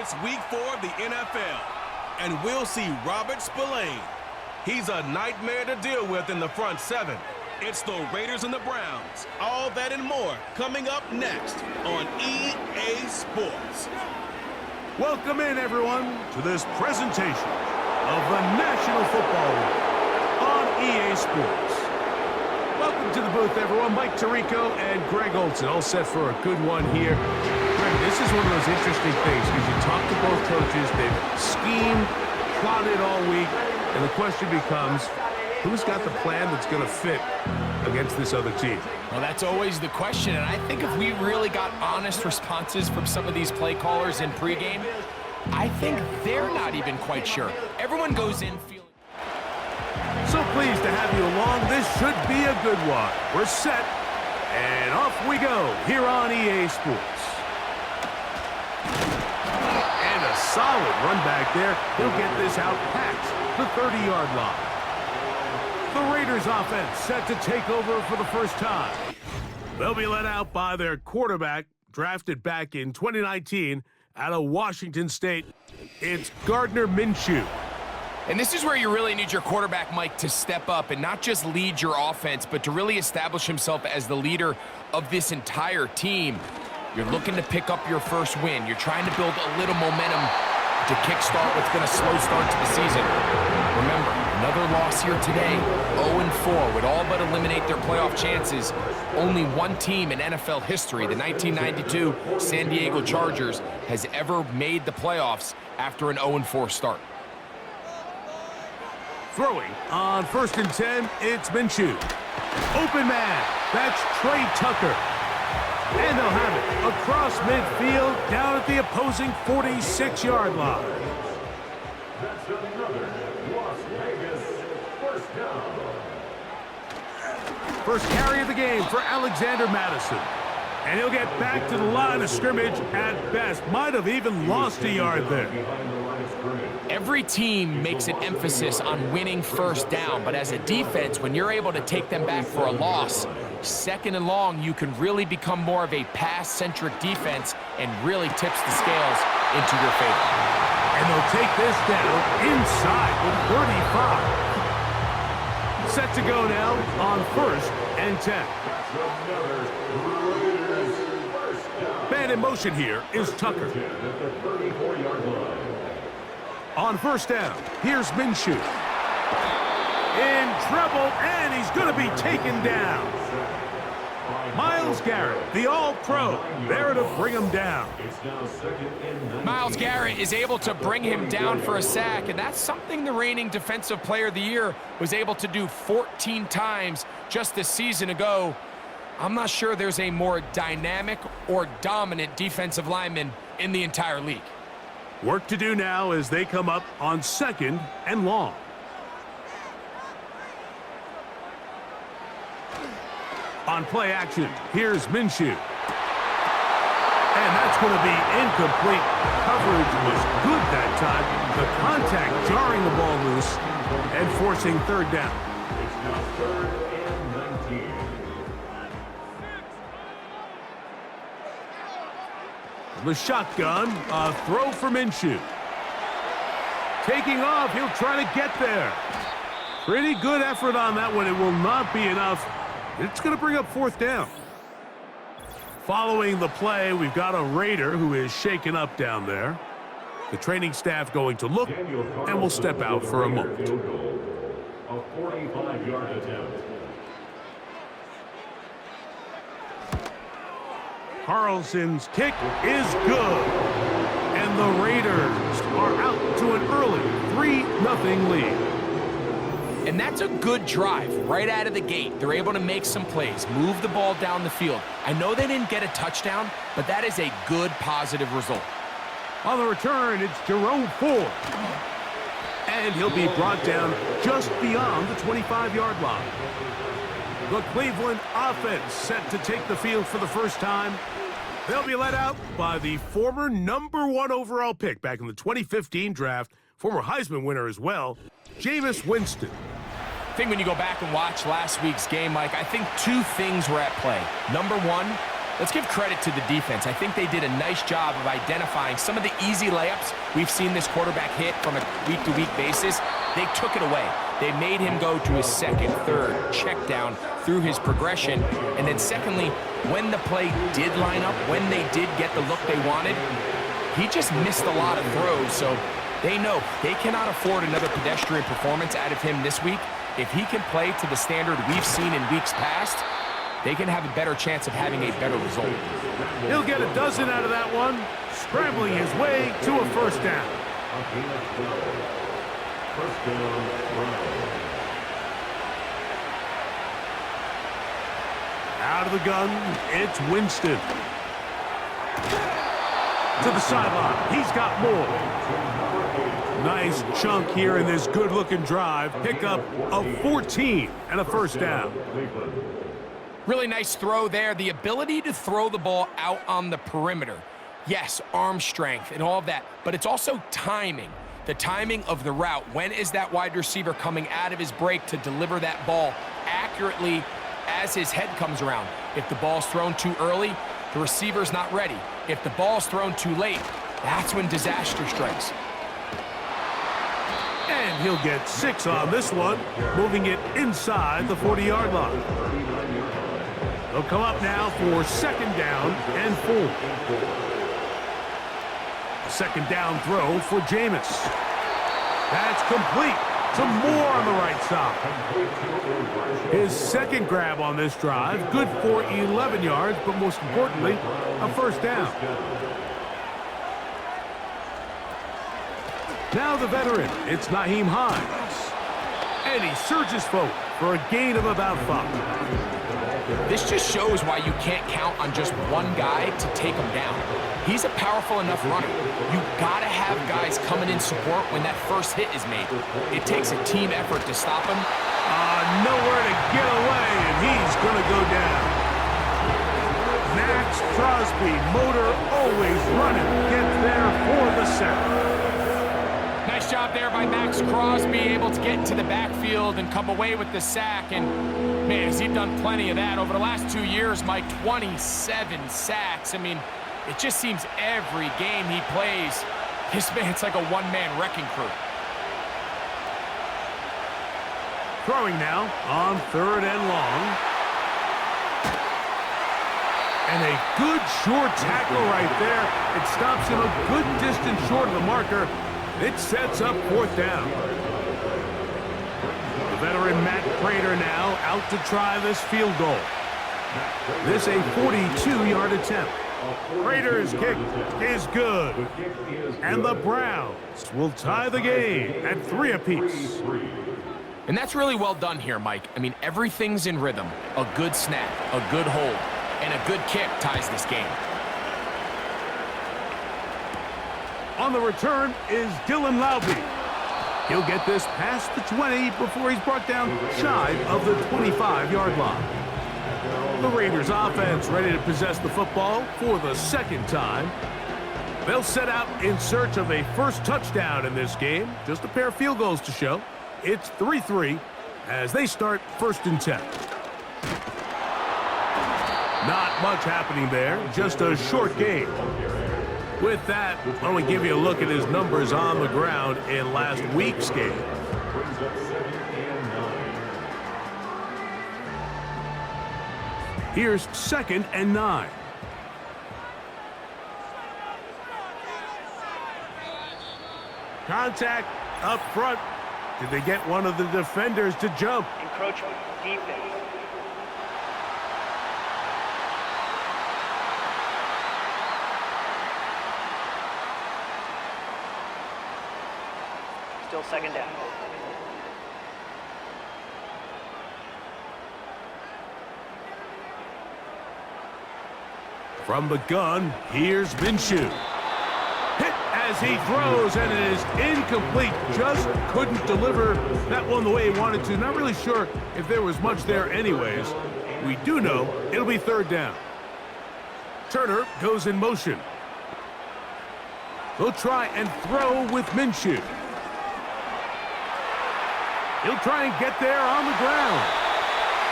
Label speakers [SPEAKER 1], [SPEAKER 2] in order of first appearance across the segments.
[SPEAKER 1] It's week 4 of the NFL, and we'll see Robert Spillane. He's a nightmare to deal with in the front seven. It's the Raiders and the Browns. All that and more coming up next on EA Sports.
[SPEAKER 2] Welcome in, everyone, to this presentation of the National Football League on EA Sports. Welcome to the booth, everyone. Mike Tirico and Greg Olson, all set for a good one here. Greg, this is one of those interesting things because you talk to both coaches. They've schemed, plotted all week, and the question becomes, who's got the plan that's going to fit against this other team?
[SPEAKER 3] Well, that's always the question, and I think if we really got honest responses from some of these play callers in pregame, I think they're not even quite sure. Everyone goes in feeling...
[SPEAKER 2] So pleased to have you along. This should be a good one. We're set, and off we go here on EA Sports. And a solid run back there. He'll get this out past the 30-yard line. The Raiders offense set to take over for the first time. They'll be led out by their quarterback, drafted back in 2019 out of Washington State. It's Gardner Minshew.
[SPEAKER 3] And this is where you really need your quarterback, Mike, to step up and not just lead your offense, but to really establish himself as the leader of this entire team. You're looking to pick up your first win. You're trying to build a little momentum to kickstart what's been a slow start to the season. Remember, another loss here today, 0-4 would all but eliminate their playoff chances. Only one team in NFL history, the 1992 San Diego Chargers, has ever made the playoffs after an 0-4 start.
[SPEAKER 2] Throwing on 1st and 10, it's Minshew. Open man, that's Trey Tucker. And they'll have it across midfield down at the opposing 46-yard line.
[SPEAKER 4] That's another Las Vegas first down.
[SPEAKER 2] First carry of the game for Alexander Madison. And he'll get back to the line of scrimmage at best. Might have even lost a yard there.
[SPEAKER 3] Every team makes an emphasis on winning first down, but as a defense, when you're able to take them back for a loss, 2nd and long, you can really become more of a pass-centric defense and really tips the scales into your favor.
[SPEAKER 2] And they'll take this down inside the 35. Set to go now on 1st and 10. Man in motion here is Tucker. On 1st down, here's Minshew. In trouble, and he's going to be taken down. Myles Garrett, the All-Pro, there to bring him down.
[SPEAKER 3] Myles Garrett is able to bring him down for a sack, and that's something the reigning Defensive Player of the Year was able to do 14 times just this season ago. I'm not sure there's a more dynamic or dominant defensive lineman in the entire league.
[SPEAKER 2] Work to do now as they come up on 2nd and long. On play action, here's Minshew. And that's going to be incomplete. Coverage was good that time. The contact jarring the ball loose and forcing 3rd down.
[SPEAKER 4] It's now 3rd and 19.
[SPEAKER 2] The shotgun, a throw for Minshew. Taking off, he'll try to get there. Pretty good effort on that one. It will not be enough. It's going to bring up 4th down. Following the play, we've got a Raider who is shaken up down there. The training staff going to look, and will step out for a moment.
[SPEAKER 4] A 45-yard attempt.
[SPEAKER 2] Carlson's kick is good. And the Raiders are out to an early 3-0 lead.
[SPEAKER 3] And that's a good drive right out of the gate. They're able to make some plays, move the ball down the field. I know they didn't get a touchdown, but that is a good, positive result.
[SPEAKER 2] On the return, it's Jerome Ford. And he'll be brought down just beyond the 25-yard line. The Cleveland offense set to take the field for the first time. They'll be led out by the former #1 overall pick back in the 2015 draft, former Heisman winner as well, Jameis Winston.
[SPEAKER 3] I think when you go back and watch last week's game, Mike, I think 2 things were at play. Number 1, Let's give credit to the defense. I think they did a nice job of identifying some of the easy layups we've seen this quarterback hit from a week-to-week basis. They took it away. They made him go to his second, third check down through his progression. And then secondly, when the play did line up, when they did get the look they wanted, he just missed a lot of throws. So they know they cannot afford another pedestrian performance out of him this week. If he can play to the standard we've seen in weeks past, they can have a better chance of having a better result.
[SPEAKER 2] He'll get a dozen out of that one, scrambling his way to a first down.
[SPEAKER 4] First down,
[SPEAKER 2] Out of the gun, it's Winston. To the sideline, he's got more. Nice chunk here in this good-looking drive. Pickup of 14 and a first down.
[SPEAKER 3] Really nice throw there. The ability to throw the ball out on the perimeter. Yes, arm strength and all of that, but it's also timing. The timing of the route. When is that wide receiver coming out of his break to deliver that ball accurately as his head comes around? If the ball's thrown too early, the receiver's not ready. If the ball's thrown too late, that's when disaster strikes.
[SPEAKER 2] And he'll get 6 on this one, moving it inside the 40-yard line. They'll come up now for second down and 4. A second down throw for Jameis. That's complete. Some more on the right side. His second grab on this drive, good for 11 yards, but most importantly, a first down. Now the veteran, it's Nyheim Hines. And he surges forward for a gain of about 5.
[SPEAKER 3] This just shows why you can't count on just one guy to take him down. He's a powerful enough runner. You gotta have guys coming in support when that first hit is made. It takes a team effort to stop him.
[SPEAKER 2] Nowhere to get away, and he's gonna go down. Max Crosby, motor always running, gets there for the sack.
[SPEAKER 3] Nice job there by Max Crosby, able to get into the backfield and come away with the sack. And man, has he done plenty of that over the last 2 years, Mike. 27 sacks. I mean, it just seems every game he plays, this man's like a one-man wrecking crew.
[SPEAKER 2] Throwing now on third and long. And a good short tackle right there. It stops him a good distance short of the marker. It sets up fourth down. The veteran Matt Prater now out to try this field goal. This a 42-yard attempt. Prater's kick is good. And the Browns will tie the game at 3 apiece.
[SPEAKER 3] And that's really well done here, Mike. I mean, everything's in rhythm. A good snap, a good hold, and a good kick ties this game.
[SPEAKER 2] On the return is Dylan Laube. He'll get this past the 20 before he's brought down shy of the 25-yard line. The Raiders offense ready to possess the football for the second time. They'll set out in search of a first touchdown in this game. Just a pair of field goals to show. It's 3-3 as they start first and 10. Not much happening there, just a short game. With that, why don't we give you a look at his numbers on the ground in last week's game. Here's 2nd and 9. Contact up front. Did they get one of the defenders to jump?
[SPEAKER 5] Encroachment, defense. Still second down.
[SPEAKER 2] From the gun, here's Minshew. Hit as he throws, and it is incomplete. Just couldn't deliver that one the way he wanted to. Not really sure if there was much there anyways. We do know it'll be third down. Turner goes in motion. He'll try and throw with Minshew. He'll try and get there on the ground.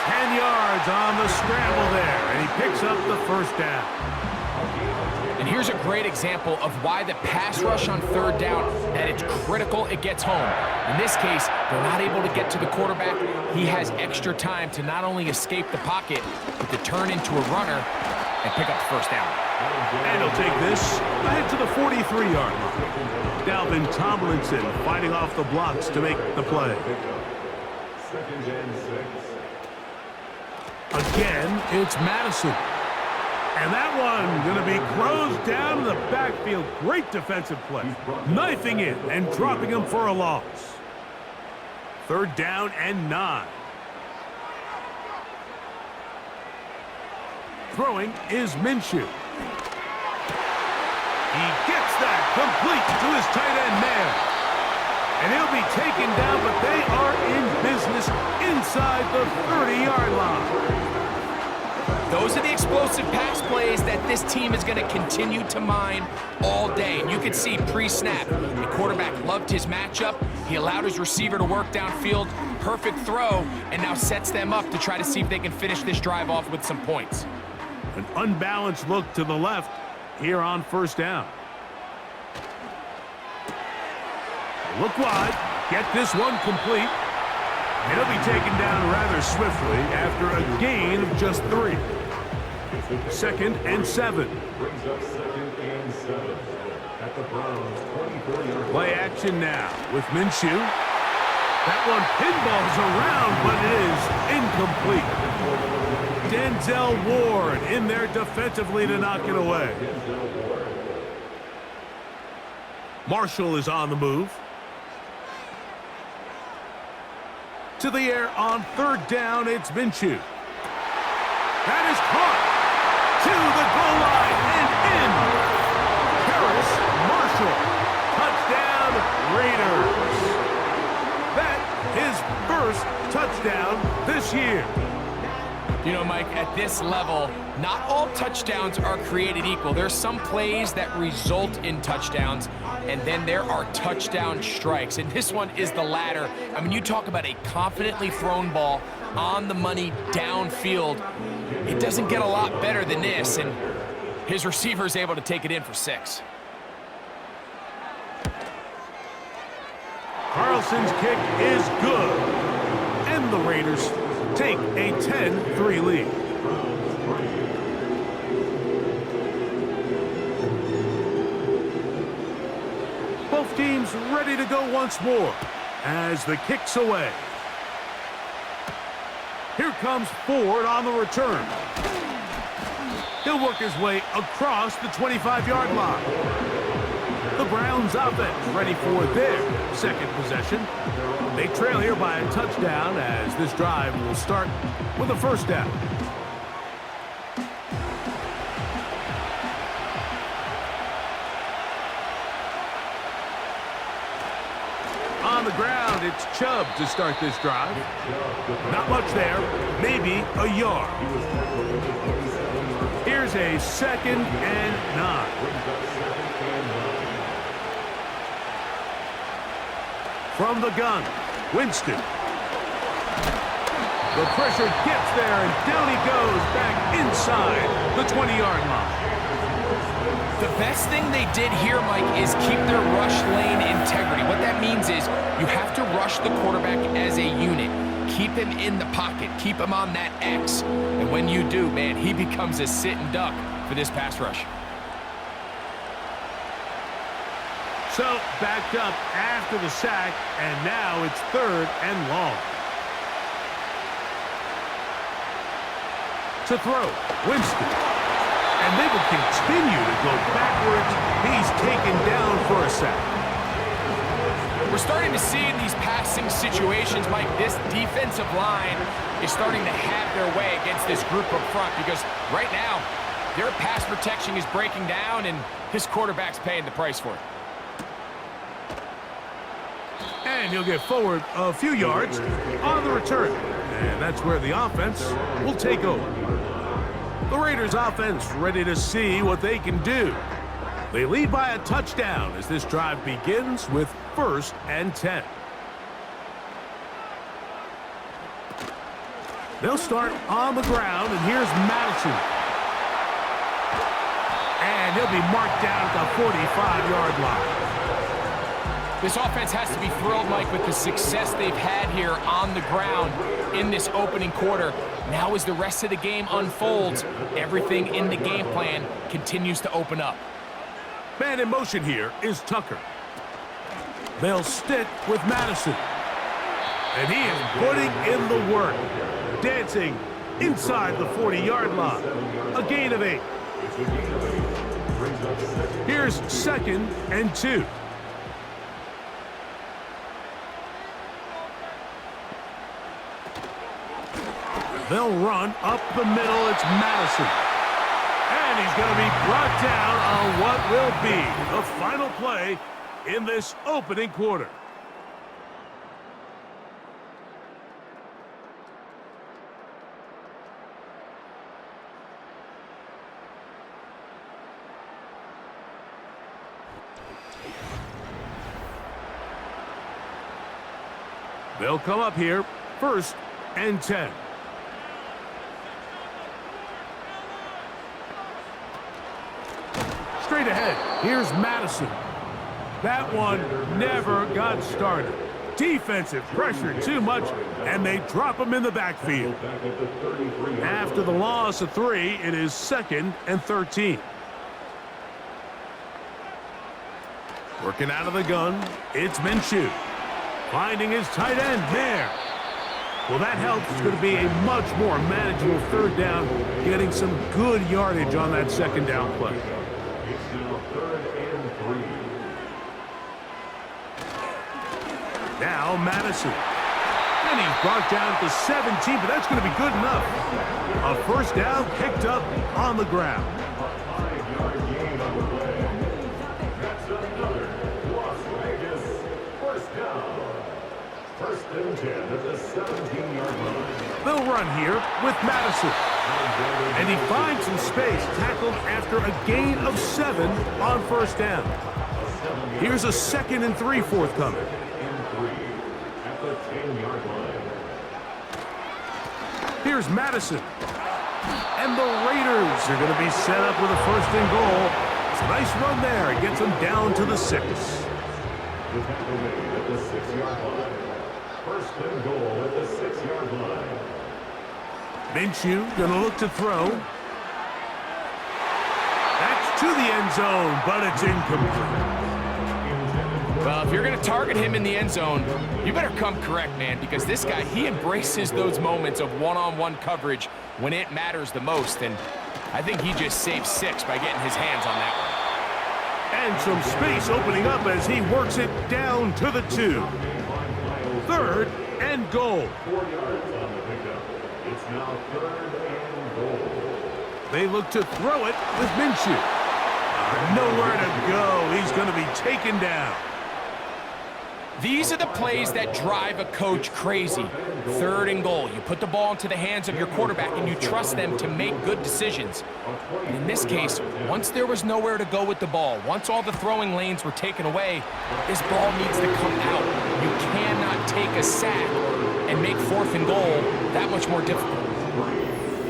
[SPEAKER 2] 10 yards on the scramble there, and he picks up the first down.
[SPEAKER 3] And here's a great example of why the pass rush on third down, that it's critical it gets home. In this case, they're not able to get to the quarterback. He has extra time to not only escape the pocket, but to turn into a runner and pick up the first down.
[SPEAKER 2] And he'll take this ahead to the 43-yard line. Dalvin Tomlinson fighting off the blocks to make the play.
[SPEAKER 4] 2nd and 6.
[SPEAKER 2] Again, it's Madison. And that one going to be closed down in the backfield. Great defensive play. Knifing it and dropping him for a loss. 3rd down and 9. Throwing is Minshew. He gets that complete to his tight end man. And he'll be taken down, but they are in business inside the 30-yard line.
[SPEAKER 3] Those are the explosive pass plays that this team is going to continue to mine all day. And you can see pre-snap, the quarterback loved his matchup. He allowed his receiver to work downfield. Perfect throw, and now sets them up to try to see if they can finish this drive off with some points.
[SPEAKER 2] An unbalanced look to the left here on 1st down. Look wide. Get this one complete. And he'll be taken down rather swiftly after a gain of just 3. 2nd and 7.
[SPEAKER 4] Brings up 2nd and 7 at the Browns' 24-yard.
[SPEAKER 2] Play action now with Minshew. That one pinballs around, but it is incomplete. Denzel Ward in there defensively to knock it away. Marshall is on the move. To the air on 3rd down, it's Minshew. That is caught to the goal line and in. Harris Marshall, touchdown Raiders. That his first touchdown this year.
[SPEAKER 3] You know, Mike, at this level, not all touchdowns are created equal. There's some plays that result in touchdowns, and then there are touchdown strikes, and this one is the latter. I mean, you talk about a confidently thrown ball on the money downfield. It doesn't get a lot better than this, and his receiver is able to take it in for 6.
[SPEAKER 2] Carlson's kick is good, and the Raiders take a 10-3 lead. Both teams ready to go once more as the kick's away. Here comes Ford on the return. He'll work his way across the 25-yard line. The Browns offense ready for their 2nd possession. They trail here by a touchdown as this drive will start with a 1st down. On the ground, it's Chubb to start this drive. Not much there, maybe a yard. Here's a 2nd and 9. From the gun, Winston. The pressure gets there, and down he goes back inside the 20-yard line.
[SPEAKER 3] The best thing they did here, Mike, is keep their rush lane integrity. What that means is you have to rush the quarterback as a unit. Keep him in the pocket. Keep him on that X. And when you do, man, he becomes a sitting duck for this pass rush.
[SPEAKER 2] So, backed up after the sack, and now it's 3rd and long. To throw, Winston. And they will continue to go backwards. He's taken down for a sack.
[SPEAKER 3] We're starting to see in these passing situations, Mike, this defensive line is starting to have their way against this group up front because right now, their pass protection is breaking down, and his quarterback's paying the price for it.
[SPEAKER 2] And he'll get forward a few yards on the return. And that's where the offense will take over. The Raiders offense ready to see what they can do. They lead by a touchdown as this drive begins with 1st and 10. They'll start on the ground, and here's Madison. And he'll be marked down at the 45-yard line.
[SPEAKER 3] This offense has to be thrilled, Mike, with the success they've had here on the ground in this opening quarter. Now as the rest of the game unfolds, everything in the game plan continues to open up.
[SPEAKER 2] Man in motion here is Tucker. They'll stick with Madison. And he is putting in the work. Dancing inside the 40-yard line. A gain of 8. Here's 2nd and 2. They'll run up the middle. It's Madison. And he's going to be brought down on what will be the final play in this opening quarter. They'll come up here, 1st and 10. Straight ahead, here's Madison. That one never got started. Defensive pressure too much, and they drop him in the backfield. After the loss of 3, it is 2nd and 13. Working out of the gun, it's Minshew. Finding his tight end there. Well, that helps. It's going to be a much more manageable 3rd down, getting some good yardage on that 2nd down play.
[SPEAKER 4] It's now 3rd and 3.
[SPEAKER 2] Now Madison. And he's brought down to 17, but that's going to be good enough. A 1st down picked up on the ground.
[SPEAKER 4] A 5-yard gain on the play. That's another Las Vegas 1st down. 1st and 10 at the 17-yard line.
[SPEAKER 2] They'll run here with Madison. And he finds some space, tackled after a gain of 7 on 1st down. Here's a 2nd and 3 forthcoming.
[SPEAKER 4] At the 10-yard line.
[SPEAKER 2] Here's Madison. And the Raiders are going to be set up with a 1st and goal. It's a nice run there. It gets them down to the 6.
[SPEAKER 4] The tackle made at the 6-yard line. 1st and goal at the 6-yard line.
[SPEAKER 2] Minshew going to look to throw. That's to the end zone, but it's incomplete.
[SPEAKER 3] Well, if you're going to target him in the end zone, you better come correct, man, because this guy, he embraces those moments of one-on-one coverage when it matters the most, and I think he just saved 6 by getting his hands on that one.
[SPEAKER 2] And some space opening up as he works it down to the 2. 3rd and goal.
[SPEAKER 4] 4 yards on the pickup. It's now 3rd and goal.
[SPEAKER 2] They look to throw it with Minshew. Nowhere to go. He's going to be taken down.
[SPEAKER 3] These are the plays that drive a coach crazy. 3rd and goal. You put the ball into the hands of your quarterback and you trust them to make good decisions. And in this case, once there was nowhere to go with the ball, once all the throwing lanes were taken away, this ball needs to come out. You cannot take a sack and make 4th and goal that much more difficult.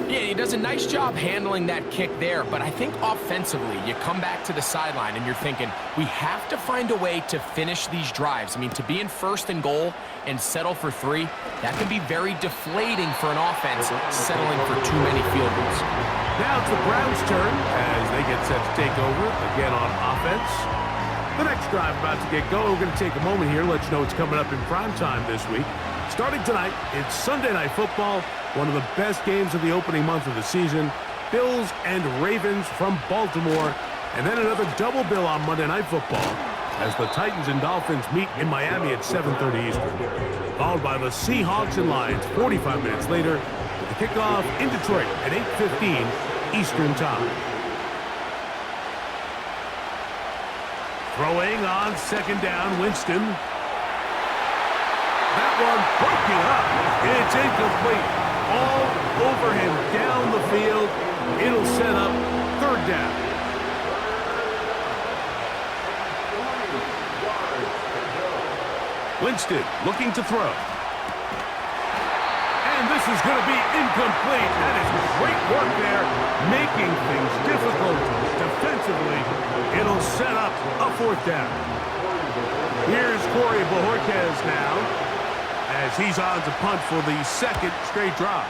[SPEAKER 3] Yeah, he does a nice job handling that kick there, but I think offensively, you come back to the sideline and you're thinking, we have to find a way to finish these drives. I mean, to be in 1st and goal and settle for 3, that can be very deflating for an offense settling for too many field goals.
[SPEAKER 2] Now it's the Browns' turn as they get set to take over again on offense. The next drive about to get going. We're going to take a moment here, let you know what's coming up in prime time this week. Starting tonight, it's Sunday Night Football, one of the best games of the opening month of the season. Bills and Ravens from Baltimore, and then another double bill on Monday Night Football as the Titans and Dolphins meet in Miami at 7:30 Eastern. Followed by the Seahawks and Lions 45 minutes later with the kickoff in Detroit at 8:15 Eastern Time. Throwing on 2nd down, Winston. That one broken up. It's incomplete. All over him down the field. It'll set up 3rd down. Winston looking to throw. And this is going to be incomplete. That is great work there, making things difficult defensively. It'll set up a fourth down. Here's Corey Bojorquez now, as he's on to punt for the second straight drive.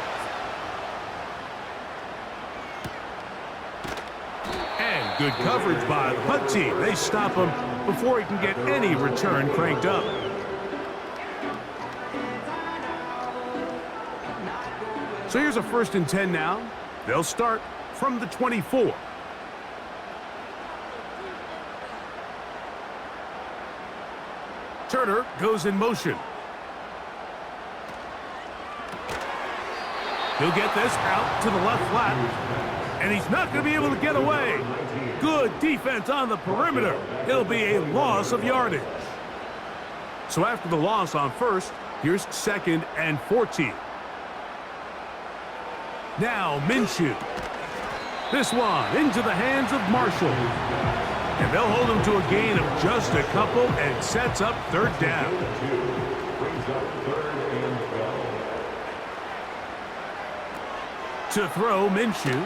[SPEAKER 2] And good coverage by the punt team. They stop him before he can get any return cranked up. So here's a 1st and 10 now. They'll start from the 24. Turner goes in motion. He'll get this out to the left flat, and he's not going to be able to get away. Good defense on the perimeter. It'll be a loss of yardage. So after the loss on first, here's 2nd and 14. Now Minshew. This one into the hands of Marshall. And they'll hold him to a gain of just a couple and sets up 3rd down. To throw Minshew.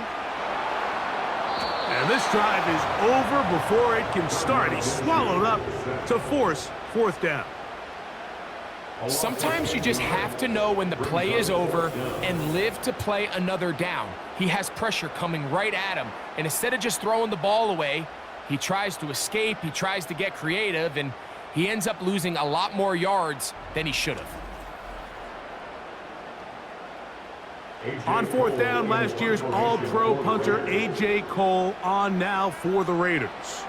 [SPEAKER 2] And this drive is over before it can start. He's swallowed up to force 4th down.
[SPEAKER 3] Sometimes you just have to know when the play is over and live to play another down. He has pressure coming right at him, and instead of just throwing the ball away, he tries to escape, he tries to get creative, and he ends up losing a lot more yards than he should have.
[SPEAKER 2] On 4th down, last year's All-Pro punter A.J. Cole on now for the Raiders.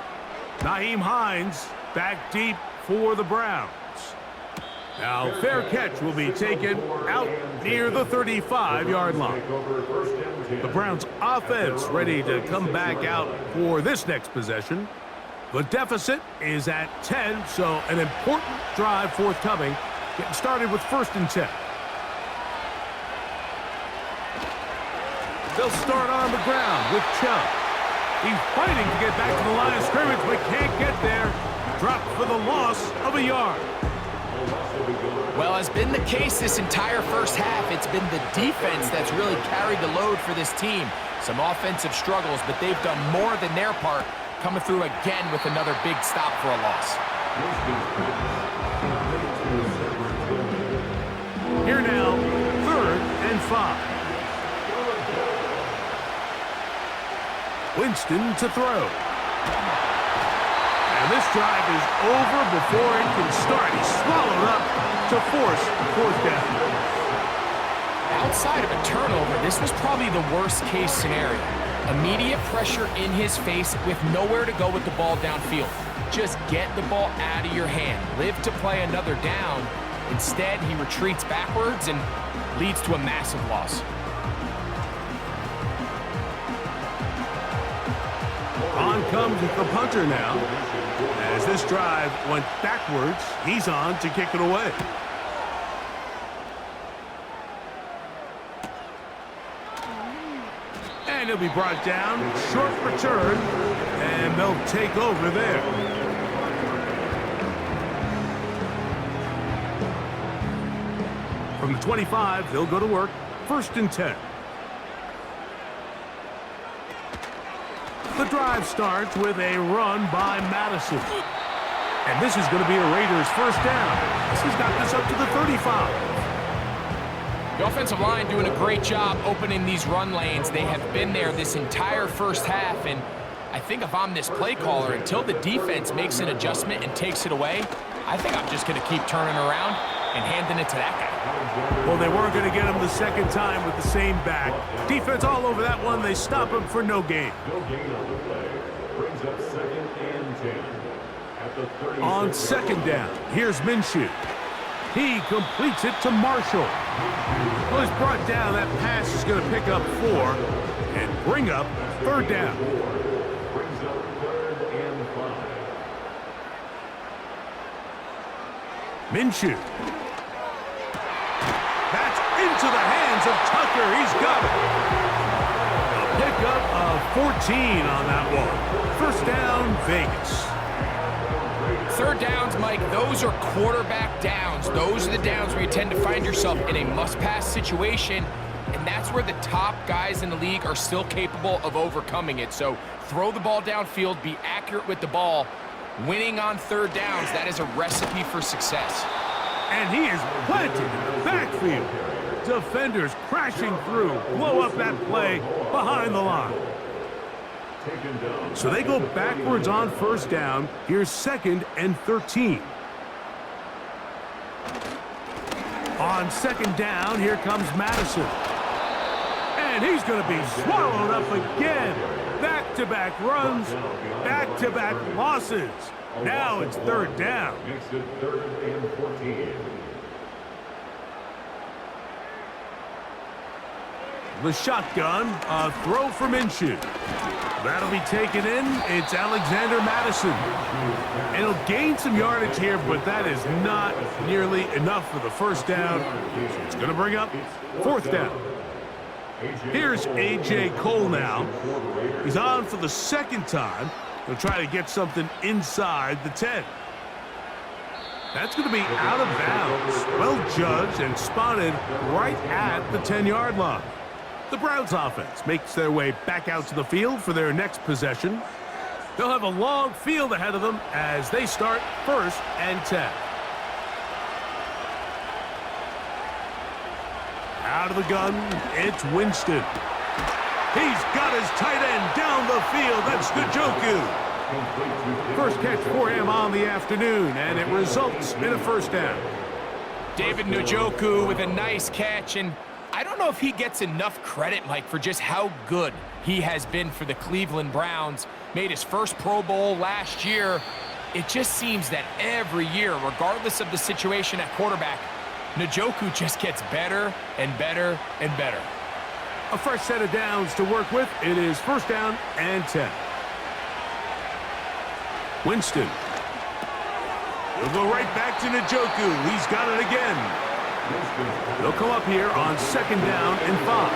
[SPEAKER 2] Nyheim Hines back deep for the Browns. Now, fair catch will be taken out near the 35-yard line. The Browns offense ready to come back out for this next possession. The deficit is at 10, so an important drive forthcoming. Getting started with 1st and 10. They'll start on the ground with Chubb. He's fighting to get back to the line of scrimmage, but can't get there. Dropped for the loss of a yard.
[SPEAKER 3] Well, as been the case this entire first half, it's been the defense that's really carried the load for this team. Some offensive struggles, but they've done more than their part, coming through again with another big stop for a loss.
[SPEAKER 2] Here now, 3rd and 5. Winston to throw. And this drive is over before it can start. He's swallowed up to force 4th down.
[SPEAKER 3] Outside of a turnover, this was probably the worst-case scenario. Immediate pressure in his face with nowhere to go with the ball downfield. Just get the ball out of your hand. Live to play another down. Instead, he retreats backwards and leads to a massive loss.
[SPEAKER 2] On comes the punter now. As this drive went backwards, he's on to kick it away. And he'll be brought down. Short return. And they'll take over there. From the 25, they'll go to work. 1st and 10. The drive starts with a run by Madison. And this is going to be a Raiders 1st down. He's got this up to the 35.
[SPEAKER 3] The offensive line doing a great job opening these run lanes. They have been there this entire first half, and I think if I'm this play caller, until the defense makes an adjustment and takes it away, I think I'm just going to keep turning around and handing it to that guy.
[SPEAKER 2] Well, they weren't going to get him the second time with the same back. Defense all over that one. They stop him for no gain.
[SPEAKER 4] No gain on the play. Brings up 2nd and 10. At the 36.
[SPEAKER 2] On 2nd down, here's Minshew. He completes it to Marshall. Well, he's brought down. That pass is going to pick up 4 and bring up 3rd down.
[SPEAKER 4] Brings up 3rd and 5.
[SPEAKER 2] Minshew. That's into the hands of Tucker. He's got it. A pickup of 14 on that one. 1st down, Vegas.
[SPEAKER 3] third downs, Mike, those are quarterback downs. Those are the downs where you tend to find yourself in a must-pass situation, and that's where the top guys in the league are still capable of overcoming it. So throw the ball downfield, be accurate with the ball. Winning on third downs, that is a recipe for success.
[SPEAKER 2] And he is planted in the backfield. Defenders crashing through, blow up that play behind the line. So they go backwards on first down. Here's 2nd and 13. On 2nd down, here comes Madison. And he's going to be swallowed up again. Back-to-back runs, back-to-back losses. Now it's 3rd down.
[SPEAKER 4] Makes it 3rd and 14.
[SPEAKER 2] The shotgun, a throw for Minshew. That'll be taken in. It's Alexander Madison. And he'll gain some yardage here, but that is not nearly enough for the first down. So it's going to bring up 4th down. Here's A.J. Cole now. He's on for the 2nd time. He'll try to get something inside the 10. That's going to be out of bounds. Well judged and spotted right at the 10-yard line. The Browns offense makes their way back out to the field for their next possession. They'll have a long field ahead of them as they start 1st and 10. Out of the gun, it's Winston. He's got his tight end down the field. That's Njoku. First catch for him on the afternoon, and it results in a 1st down.
[SPEAKER 3] David Njoku with a nice catch, and I don't know if he gets enough credit, Mike, for just how good he has been for the Cleveland Browns. Made his first Pro Bowl last year. It just seems that every year, regardless of the situation at quarterback, Njoku just gets better and better and better.
[SPEAKER 2] A fresh set of downs to work with. It is 1st down and 10. Winston. He'll go right back to Njoku. He's got it again. They'll come up here on 2nd down and 5.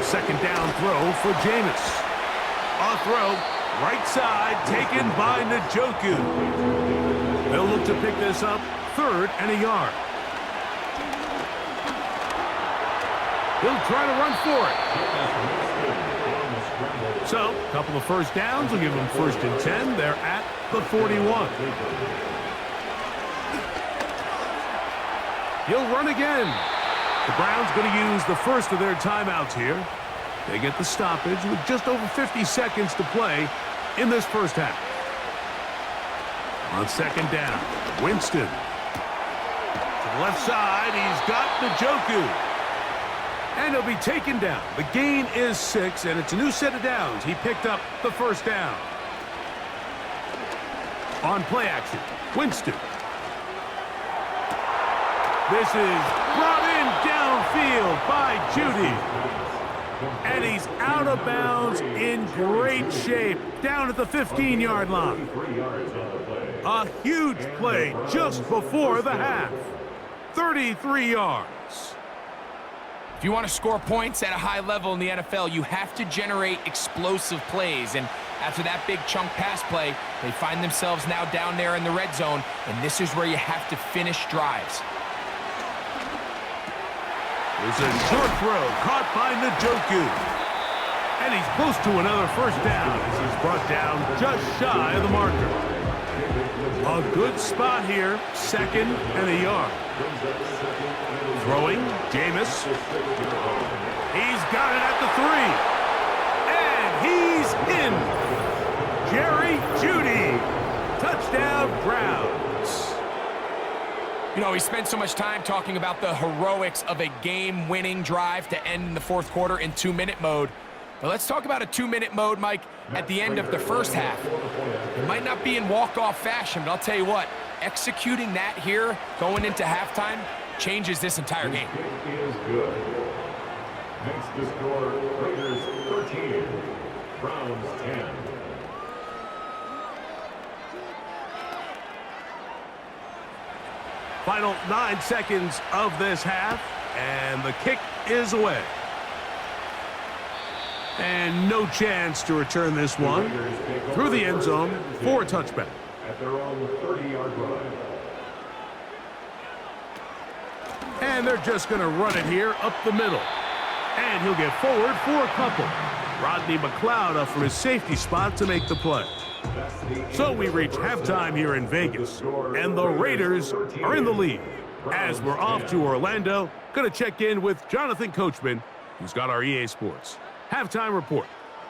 [SPEAKER 2] 2nd down throw for Jameis. A throw, right side, taken by Njoku. They'll look to pick this up 3rd and a yard. He'll try to run for it. So, a couple of 1st downs will give them 1st and 10. They're at the 41. He'll run again. The Browns going to use the first of their timeouts here. They get the stoppage with just over 50 seconds to play in this 1st half. On 2nd down, Winston. To the left side, he's got Njoku. And he'll be taken down. The gain is 6, and it's a new set of downs. He picked up the 1st down. On play action, Winston. This is brought in downfield by Judy. And he's out of bounds in great shape down at the 15-yard line. A huge play just before the half. 33 yards.
[SPEAKER 3] If you want to score points at a high level in the NFL, you have to generate explosive plays. And after that big chunk pass play, they find themselves now down there in the red zone. And this is where you have to finish drives.
[SPEAKER 2] There's a short throw caught by Njoku. And he's close to another 1st down as he's brought down just shy of the marker. A good spot here, 2nd and a yard. Throwing, Jameis. He's got it at the 3. And he's in. Jerry Jeudy. Touchdown, Browns.
[SPEAKER 3] You know, we spent so much time talking about the heroics of a game-winning drive to end in the 4th quarter in 2-minute mode. But let's talk about a 2-minute mode, Mike, at the end of the 1st half. It might not be in walk-off fashion, but I'll tell you what, executing that here going into halftime changes this entire game.
[SPEAKER 4] Is good. Makes the score Raiders 13, Browns 10.
[SPEAKER 2] Final 9 seconds of this half, and the kick is away. And no chance to return this one through the end zone for a touchback.
[SPEAKER 4] at their own 30-yard line.
[SPEAKER 2] And they're just going to run it here up the middle. And he'll get forward for a couple. Rodney McLeod up from his safety spot to make the play. So we reach halftime here in Vegas, and the Raiders are in the lead. As we're off to Orlando, going to check in with Jonathan Coachman, who's got our EA Sports halftime report.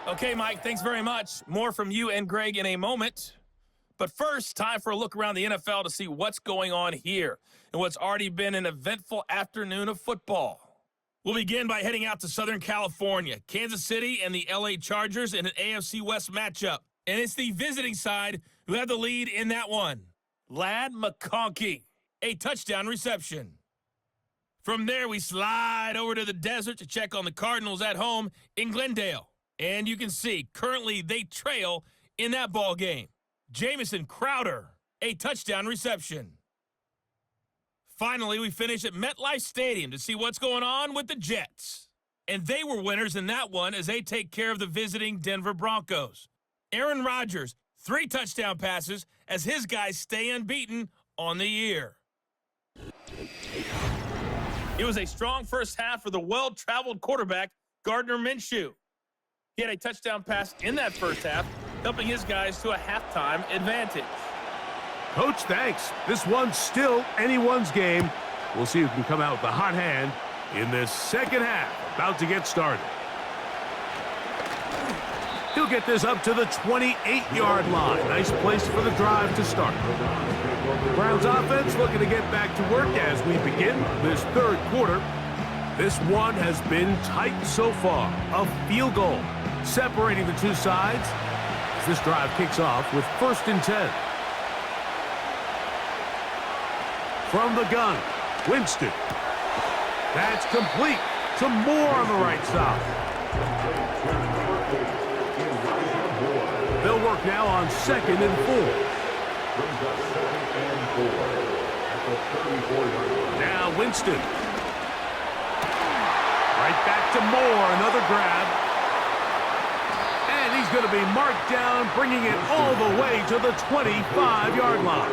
[SPEAKER 6] Okay, Mike, thanks very much. More from you and Greg in a moment. But first, time for a look around the NFL to see what's going on here and what's already been an eventful afternoon of football. We'll begin by heading out to Southern California, Kansas City and the LA Chargers in an AFC West matchup. And it's the visiting side who have the lead in that one. Ladd McConkey, a touchdown reception. From there, we slide over to the desert to check on the Cardinals at home in Glendale. And you can see, currently they trail in that ball game. Jamison Crowder, a touchdown reception. Finally, we finish at MetLife Stadium to see what's going on with the Jets. And they were winners in that one as they take care of the visiting Denver Broncos. Aaron Rodgers, 3 touchdown passes as his guys stay unbeaten on the year. It was a strong first half for the well-traveled quarterback, Gardner Minshew. He had a touchdown pass in that first half, helping his guys to a halftime advantage.
[SPEAKER 2] Coach, thanks. This one's still anyone's game. We'll see who can come out with the hot hand in this second half. About to get started. He'll get this up to the 28-yard line. Nice place for the drive to start. Browns offense looking to get back to work as we begin this third quarter. This one has been tight so far. A field goal separating the two sides as this drive kicks off with 1st and 10. From the gun, Winston. That's complete. Some more on the right side. They'll work now on 2nd and 4. Now Winston. Right back to Moore, another grab. And he's going to be marked down, bringing it all the way to the 25-yard line.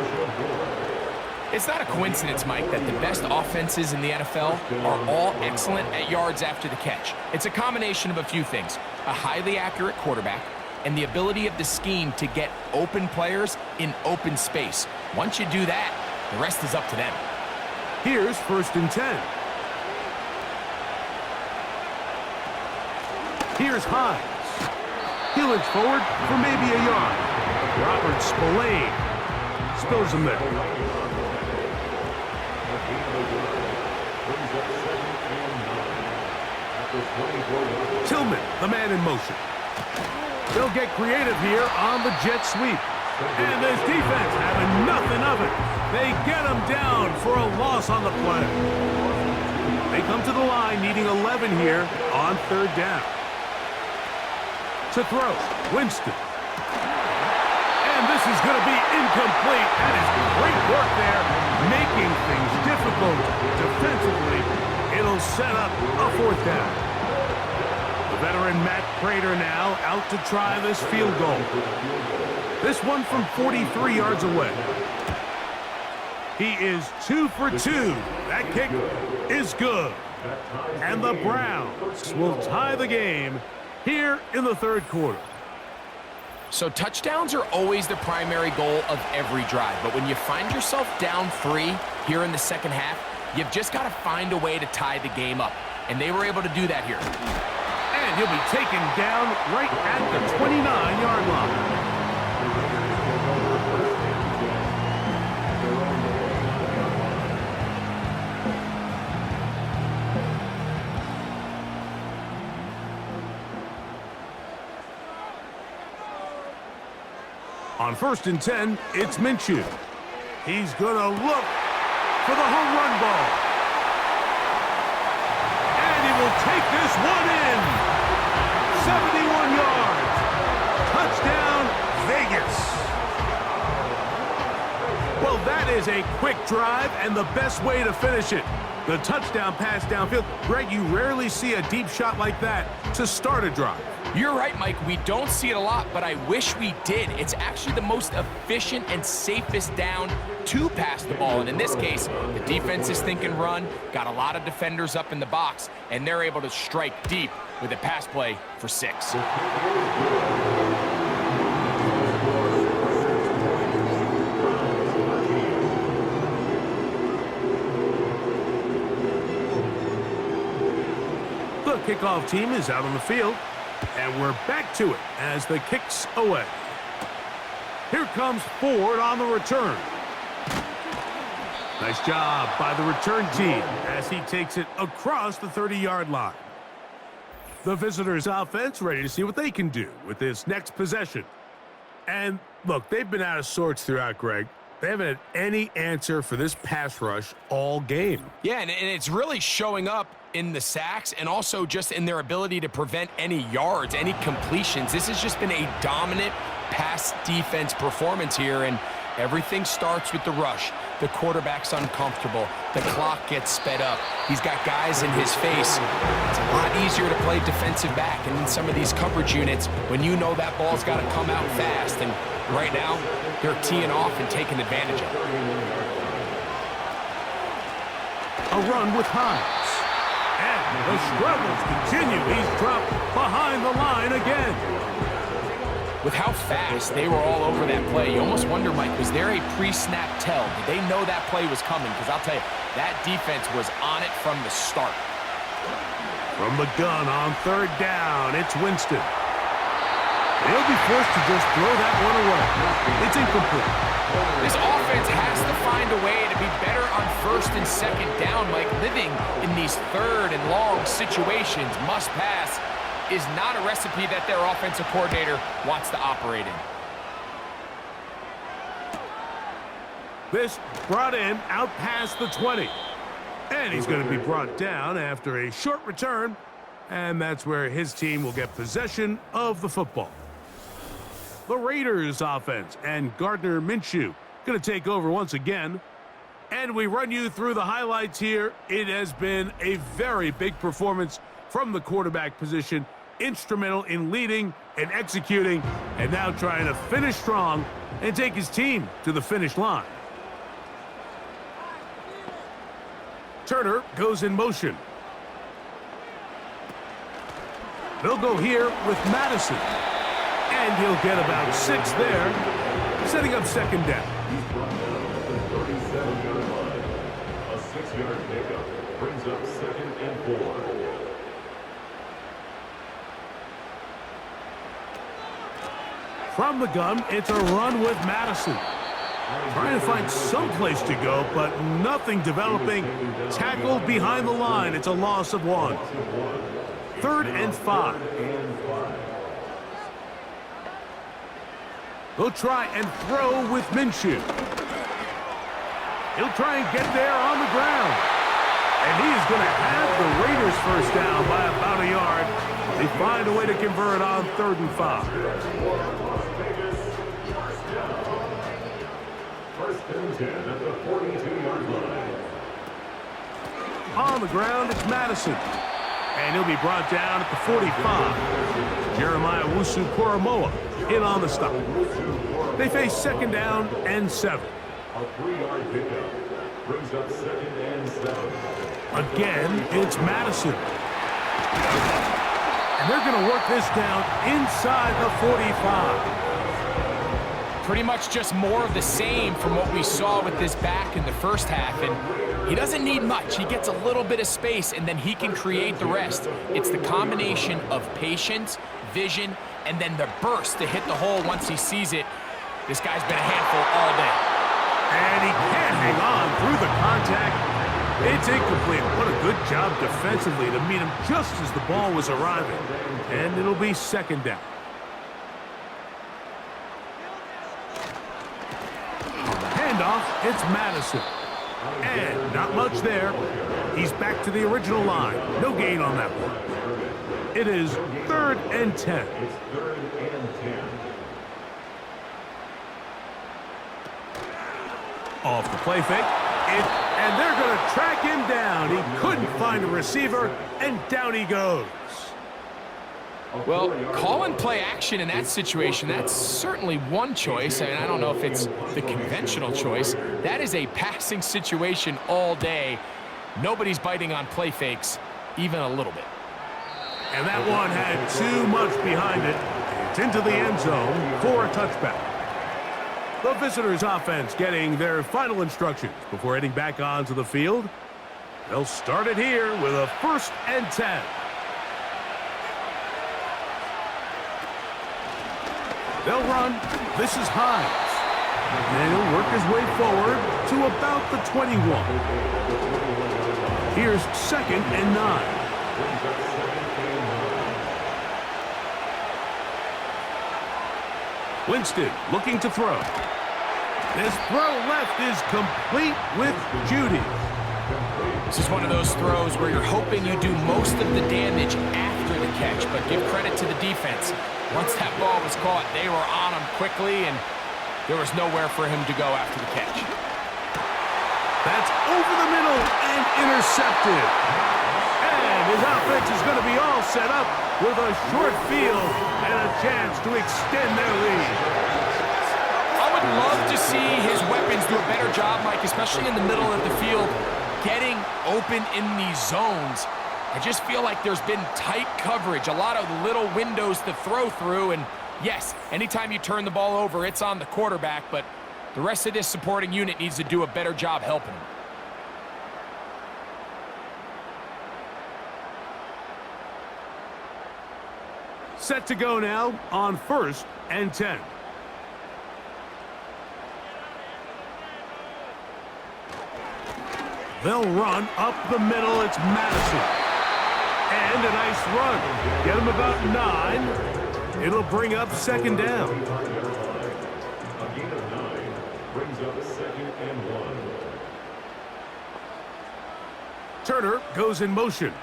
[SPEAKER 3] It's not a coincidence, Mike, that the best offenses in the NFL are all excellent at yards after the catch. It's a combination of a few things: a highly accurate quarterback and the ability of the scheme to get open players in open space. Once you do that, the rest is up to them.
[SPEAKER 2] Here's 1st and 10. Here's Hines. He looks forward for maybe a yard. Robert Spillane spills him there. Tillman, the man in motion. They'll get creative here on the jet sweep. And this defense having nothing of it. They get him down for a loss on the play. They come to the line needing 11 here on 3rd down. To throw, Winston. And this is going to be incomplete. That is great work there, making things difficult defensively. It'll set up a 4th down. The veteran Matt Prater now out to try this field goal. This one from 43 yards away. He is 2 for 2. That kick is good. And the Browns will tie the game here in the 3rd quarter.
[SPEAKER 3] So touchdowns are always the primary goal of every drive. But when you find yourself down 3 here in the second half, you've just got to find a way to tie the game up. And they were able to do that here.
[SPEAKER 2] And he'll be taken down right at the 29-yard line. On 1st and 10, it's Minshew. He's going to look for the home run ball. And he will take this one in. 71 yards. Touchdown, Vegas. Well, that is a quick drive and the best way to finish it. The touchdown pass downfield. Greg, you rarely see a deep shot like that to start a drive.
[SPEAKER 3] You're right, Mike. We don't see it a lot, but I wish we did. It's actually the most efficient and safest down to pass the ball. And in this case, the defense is thinking run, got a lot of defenders up in the box, and they're able to strike deep with a pass play for 6.
[SPEAKER 2] The kickoff team is out on the field, and we're back to it as the kick's away. Here comes Ford on the return. Nice job by the return team as he takes it across the 30-yard line. The visitors' offense ready to see what they can do with this next possession. And look, they've been out of sorts throughout, Greg. They haven't had any answer for this pass rush all game.
[SPEAKER 3] Yeah, and it's really showing up in the sacks and also just in their ability to prevent any yards, any completions. This has just been a dominant pass defense performance here, and everything starts with the rush. The quarterback's uncomfortable. The clock gets sped up. He's got guys in his face. It's a lot easier to play defensive back, and in some of these coverage units, when you know that ball's got to come out fast, and right now, they're teeing off and taking advantage of it.
[SPEAKER 2] A run with Hines. And the struggles continue. He's dropped behind the line again.
[SPEAKER 3] With how fast they were all over that play, you almost wonder, Mike, was there a pre-snap tell? Did they know that play was coming? Because I'll tell you, that defense was on it from the start.
[SPEAKER 2] From the gun on third down, it's Winston. They'll be forced to just throw that one away. It's incomplete.
[SPEAKER 3] This offense has to find a way to be better on first and second down, Mike. Living in these third and long situations, must pass, is not a recipe that their offensive coordinator wants to operate in.
[SPEAKER 2] This brought in out past the 20. And he's going to be brought down after a short return. And that's where his team will get possession of the football. The Raiders offense and Gardner Minshew going to take over once again. And we run you through the highlights here. It has been a very big performance from the quarterback position. Instrumental in leading and executing, and now trying to finish strong and take his team to the finish line. Turner goes in motion. They'll go here with Madison. And he'll get about 6 there, setting up second down.
[SPEAKER 4] He's brought down at the 37-yard line. A 6-yard pickup brings up 2nd and 4.
[SPEAKER 2] From the gun, it's a run with Madison. Trying to find some place to go, but nothing developing. Tackled behind the line. It's a loss of 1. 3rd and 5. They'll try and throw with Minshew. He'll try and get there on the ground. And he is going to have the Raiders first down by about a yard. They find a way to convert on 3rd and 5.
[SPEAKER 4] First and 10 at the 42-yard line.
[SPEAKER 2] On the ground, it's Madison. And he'll be brought down at the 45. Jeremiah Wusu-Koromoa in on the stop. They face 2nd down and 7.
[SPEAKER 4] A 3-yard pickup brings up 2nd and 7.
[SPEAKER 2] Again, it's Madison. And they're going to work this down inside the 45.
[SPEAKER 3] Pretty much just more of the same from what we saw with this back in the first half. And he doesn't need much. He gets a little bit of space, and then he can create the rest. It's the combination of patience, vision, and then the burst to hit the hole once he sees it. This guy's been a handful all day.
[SPEAKER 2] And he can't hang on through the contact. It's incomplete. What a good job defensively to meet him just as the ball was arriving. And it'll be 2nd down. Handoff, it's Madison. And not much there. He's back to the original line. No gain on that one. It is 3rd and 10.
[SPEAKER 4] It's 3rd and 10.
[SPEAKER 2] Off the play fake. And they're going to track him down. He couldn't find a receiver, and down he goes.
[SPEAKER 3] Well, call and play action in that situation, that's certainly one choice. I mean, I don't know if it's the conventional choice. That is a passing situation all day. Nobody's biting on play fakes, even a little bit.
[SPEAKER 2] And that one had too much behind it. It's into the end zone for a touchback. The visitors' offense getting their final instructions before heading back onto the field. They'll start it here with a 1st and 10. They'll run. This is Hines. And he'll work his way forward to about the 21. Here's 2nd and 9. Winston looking to throw. This throw left is complete with Judy.
[SPEAKER 3] This is one of those throws where you're hoping you do most of the damage after the catch, but give credit to the defense. Once that ball was caught, they were on him quickly, and there was nowhere for him to go after the catch.
[SPEAKER 2] That's over the middle and intercepted. And his offense is going to be all set up with a short field and a chance to extend their lead.
[SPEAKER 3] I would love to see his weapons do a better job, Mike, especially in the middle of the field, getting open in these zones. I just feel like there's been tight coverage, a lot of little windows to throw through, and yes, anytime you turn the ball over, it's on the quarterback, but the rest of this supporting unit needs to do a better job helping him.
[SPEAKER 2] Set to go now on 1st and 10. They'll run up the middle. It's Madison. And a nice run. Get him about 9. It'll bring up 2nd down.
[SPEAKER 4] A gain of 9 brings up 2nd and 1.
[SPEAKER 2] Turner goes in motion.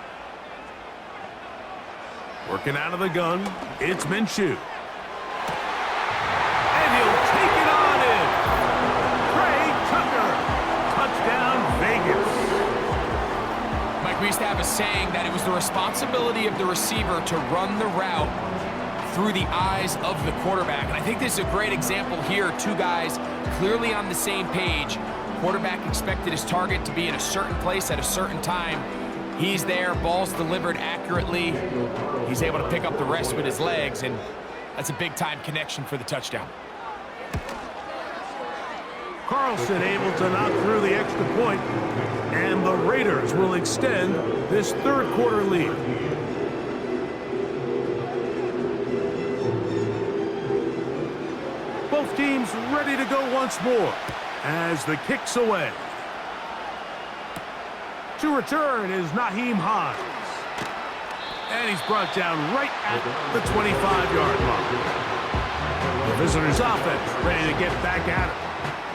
[SPEAKER 2] Working out of the gun, it's Minshew. And he'll take it on in. Trey Tucker. Touchdown, Vegas.
[SPEAKER 3] Mike, we used to have a saying that it was the responsibility of the receiver to run the route through the eyes of the quarterback. And I think this is a great example here. Two guys clearly on the same page. Quarterback expected his target to be in a certain place at a certain time. He's there, ball's delivered accurately. He's able to pick up the rest with his legs, and that's a big-time connection for the touchdown.
[SPEAKER 2] Carlson able to knock through the extra point, and the Raiders will extend this 3rd quarter lead. Both teams ready to go once more as the kick's away. To return is Nyheim Hines. And he's brought down right at the 25-yard line. The visitors' offense ready to get back at it.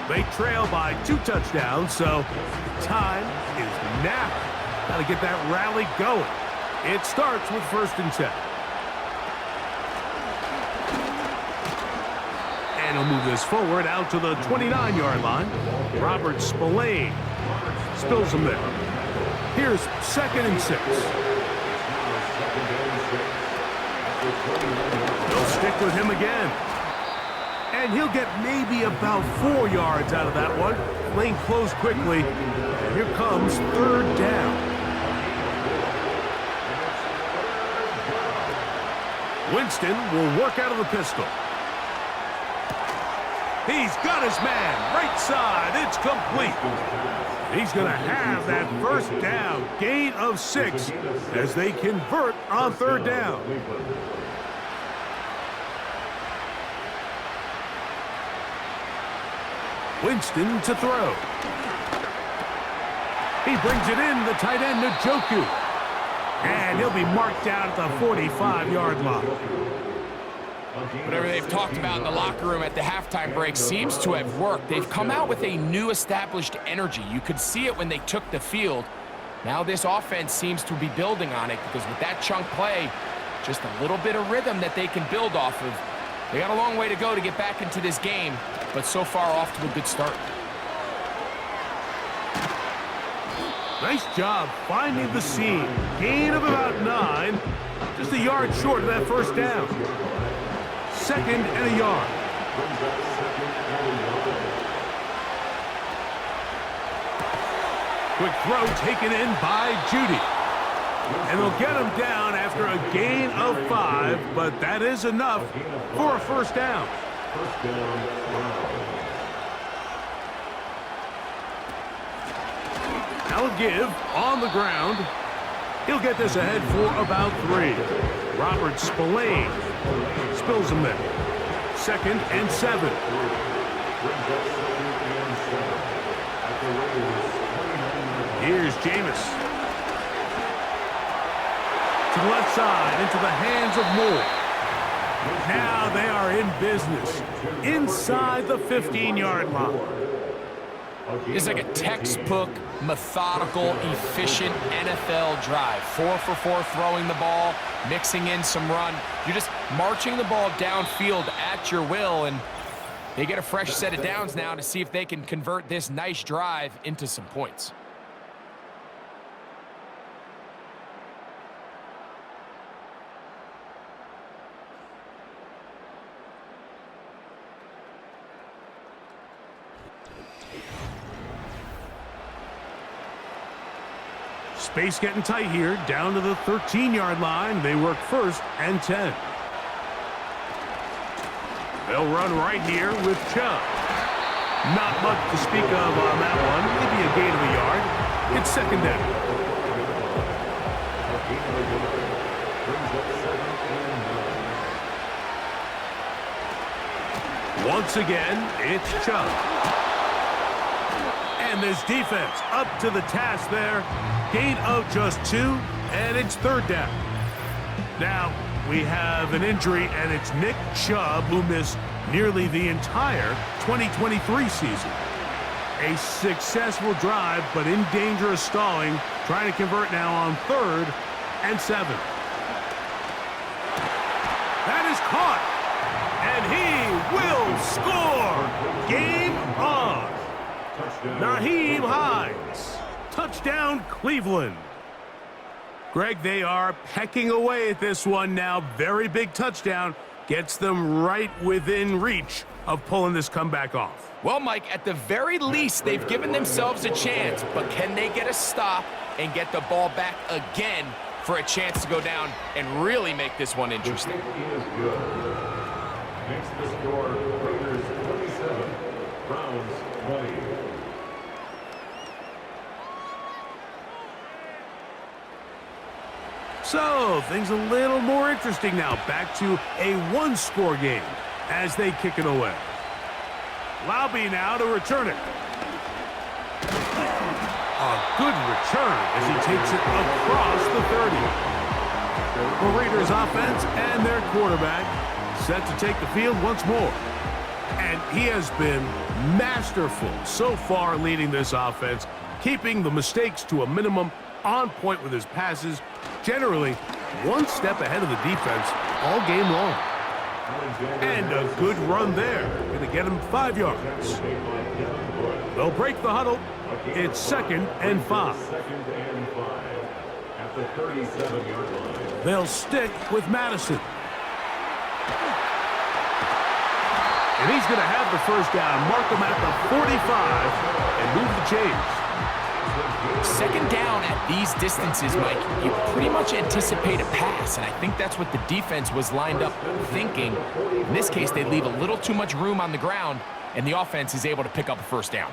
[SPEAKER 2] They trail by 2 touchdowns, so time is now. Got to get that rally going. It starts with 1st and 10. And he'll move this forward out to the 29-yard line. Robert Spillane spills him there. Here's 2nd and 6. They'll stick with him again. And he'll get maybe about 4 yards out of that one. Lane closed quickly. And here comes 3rd down. Winston will work out of the pistol. He's got his man. Right side. It's complete. He's going to have that 1st down. Gain of 6 as they convert on 3rd down. Winston to throw. He brings it in, the tight end, Njoku. And he'll be marked down at the 45-yard line.
[SPEAKER 3] Whatever they've talked about in the locker room at the halftime break seems to have worked. They've come out with a new established energy. You could see it when they took the field. Now this offense seems to be building on it because with that chunk play, just a little bit of rhythm that they can build off of. They got a long way to go to get back into this game, but so far off to a good start.
[SPEAKER 2] Nice job finding the seam. Gain of about 9. Just a yard short of that first down. 2nd and a yard. Quick throw taken in by Judy. And they'll get him down after a gain of 5, but that is enough for a first down. Now a give on the ground. He'll get this ahead for about 3. Robert Spillane spills him there. 2nd and 7. Here's Jameis. To the left side, into the hands of Moore. Now they are in business. Inside the 15-yard line.
[SPEAKER 3] It's like a textbook, methodical, efficient NFL drive. 4 for 4 throwing the ball, mixing in some run. You're just marching the ball downfield at your will, and they get a fresh set of downs now to see if they can convert this nice drive into some points.
[SPEAKER 2] Space getting tight here, down to the 13-yard line. They work 1st and 10. They'll run right here with Chubb. Not much to speak of on that one. Maybe a gain of a yard. It's 2nd down. Once again, it's Chubb. And this defense up to the task there. Gain of just 2, and it's 3rd down. Now, we have an injury, and it's Nick Chubb, who missed nearly the entire 2023 season. A successful drive, but in danger of stalling, trying to convert now on 3rd and 7. That is caught, and he will score. Game on. Naheem Hines. Touchdown, Cleveland. Greg, they are pecking away at this one now. Very big touchdown. Gets them right within reach of pulling this comeback off.
[SPEAKER 3] Well, Mike, at the very least, they've given themselves a chance, but can they get a stop and get the ball back again for a chance to go down and really make this one interesting?
[SPEAKER 4] Makes the score Raiders 27, Browns 20.
[SPEAKER 2] So, things a little more interesting now. Back to a one-score game as they kick it away. Laube now to return it. A good return as he takes it across the 30. The Raiders offense and their quarterback set to take the field once more. And he has been masterful so far leading this offense, keeping the mistakes to a minimum, on point with his passes, generally one step ahead of the defense all game long. And a good run there. Going to get him 5 yards. They'll break the huddle. It's 2nd and 5.
[SPEAKER 4] At the 37-yard line.
[SPEAKER 2] They'll stick with Madison. And he's going to have the first down. Mark him at the 45 and move the chains.
[SPEAKER 3] 2nd down at these distances, Mike, you pretty much anticipate a pass, and I think that's what the defense was lined up thinking. In this case, they leave a little too much room on the ground, and the offense is able to pick up a first down.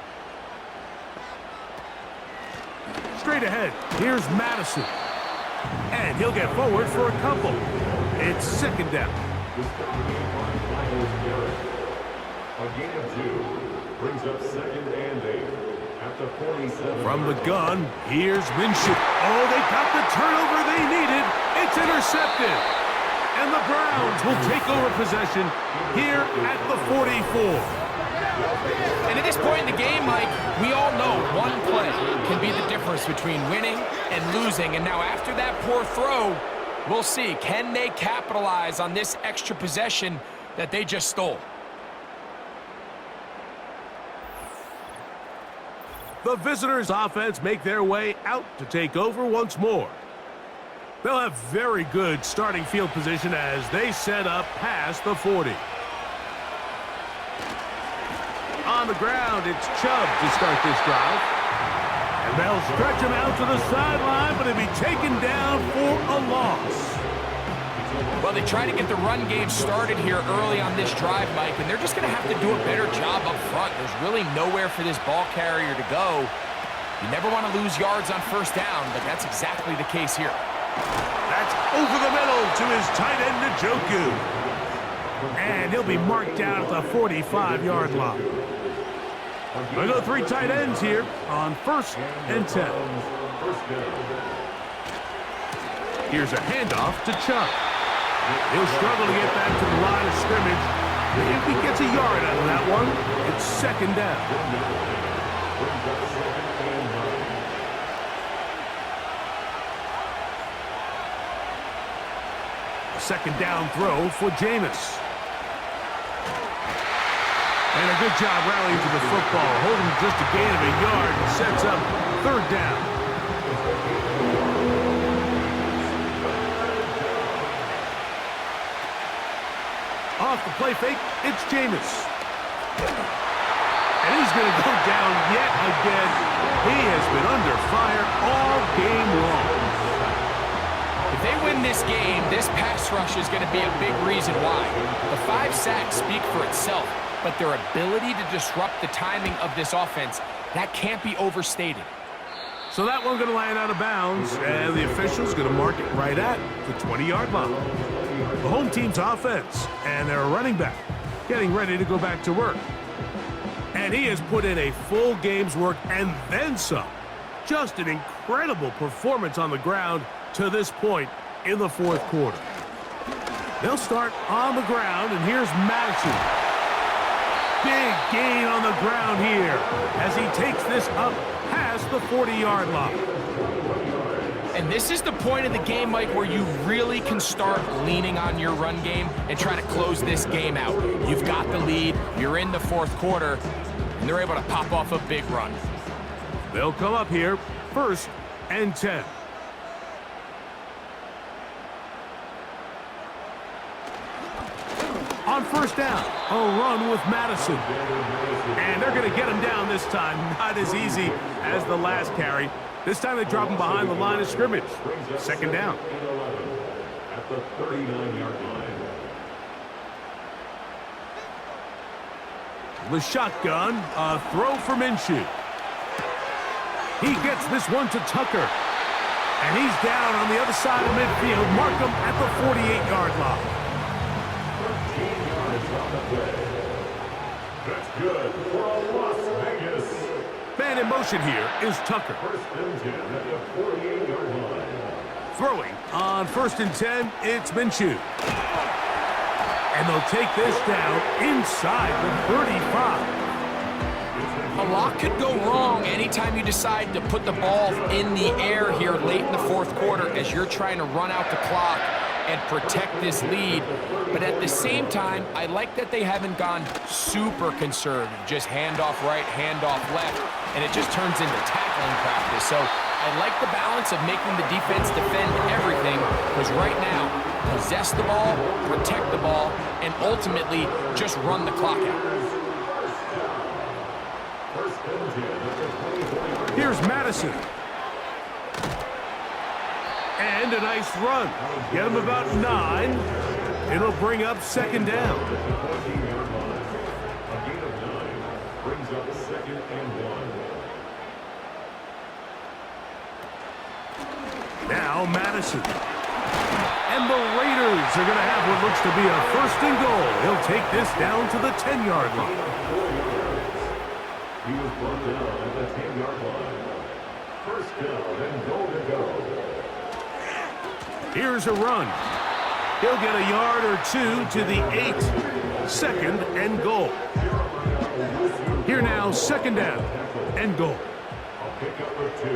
[SPEAKER 2] Straight ahead, here's Madison. And he'll get forward for a couple. It's 2nd down.
[SPEAKER 4] A gain of 2 brings up 2nd and 8.
[SPEAKER 2] From the gun, here's Minshew. Oh, they got the turnover they needed. It's intercepted. And the Browns will take over possession here at the 44.
[SPEAKER 3] And at this point in the game, Mike, we all know one play can be the difference between winning and losing. And now after that poor throw, we'll see. Can they capitalize on this extra possession that they just stole?
[SPEAKER 2] The visitors' offense make their way out to take over once more. They'll have very good starting field position as they set up past the 40. On the ground, it's Chubb to start this drive. And they'll stretch him out to the sideline, but he'll be taken down for a loss.
[SPEAKER 3] Well, they try to get the run game started here early on this drive, Mike, and they're just going to have to do a better job up front. There's really nowhere for this ball carrier to go. You never want to lose yards on first down, but that's exactly the case here.
[SPEAKER 2] That's over the middle to his tight end, Njoku. And he'll be marked down at the 45-yard line. We'll go 3 tight ends here on 1st and 10. Here's a handoff to Chubb. He'll struggle to get back to the line of scrimmage. If he gets a yard out of that one, it's 2nd down. A 2nd down throw for Jameis. And a good job rallying to the football, holding just a gain of a yard and sets up 3rd down. Off the play fake, it's Jameis. And he's going to go down yet again. He has been under fire all game long.
[SPEAKER 3] If they win this game, this pass rush is going to be a big reason why. The 5 sacks speak for itself, but their ability to disrupt the timing of this offense, that can't be overstated.
[SPEAKER 2] So that one's going to land out of bounds, and the official's going to mark it right at the 20-yard line. The home team's offense and their running back getting ready to go back to work. And he has put in a full game's work and then some. Just an incredible performance on the ground to this point in the 4th quarter. They'll start on the ground, and here's Madison. Big gain on the ground here as he takes this up past the 40-yard line.
[SPEAKER 3] And this is the point of the game, Mike, where you really can start leaning on your run game and try to close this game out. You've got the lead, you're in the 4th quarter, and they're able to pop off a big run.
[SPEAKER 2] They'll come up here 1st and 10. On 1st down, a run with Madison. And they're going to get him down this time. Not as easy as the last carry. This time they drop him behind the line of scrimmage. 2nd down.
[SPEAKER 4] At the 39-yard line.
[SPEAKER 2] The shotgun, a throw for Minshew. He gets this one to Tucker. And he's down on the other side of midfield. Mark him at the 48-yard line.
[SPEAKER 4] That's good for a Las Vegas.
[SPEAKER 2] Man in motion here is Tucker.
[SPEAKER 4] 1st and 10 at the 48-yard line.
[SPEAKER 2] Throwing on 1st and 10, it's Minshew. And they'll take this down inside the 35.
[SPEAKER 3] A lot could go wrong anytime you decide to put the ball in the air here late in the 4th quarter as you're trying to run out the clock and protect this lead. But at the same time, I like that they haven't gone super conservative, just handoff right, handoff left, and it just turns into tackling practice. So I like the balance of making the defense defend everything, because right now, possess the ball, protect the ball, and ultimately just run the clock out.
[SPEAKER 2] Here's Madison. And a nice run. Get him about 9. It'll bring up 2nd down.
[SPEAKER 4] A gain of 9 brings up 2nd and 1.
[SPEAKER 2] Now Madison. And the Raiders are going to have what looks to be a 1st and goal. He'll take this down to the 10-yard line.
[SPEAKER 4] He was brought down at the 10-yard line. 1st down and goal to go.
[SPEAKER 2] Here's a run. He'll get a yard or 2 to the 8. 2nd and goal. Here now, 2nd down and goal.
[SPEAKER 4] A pickup of 2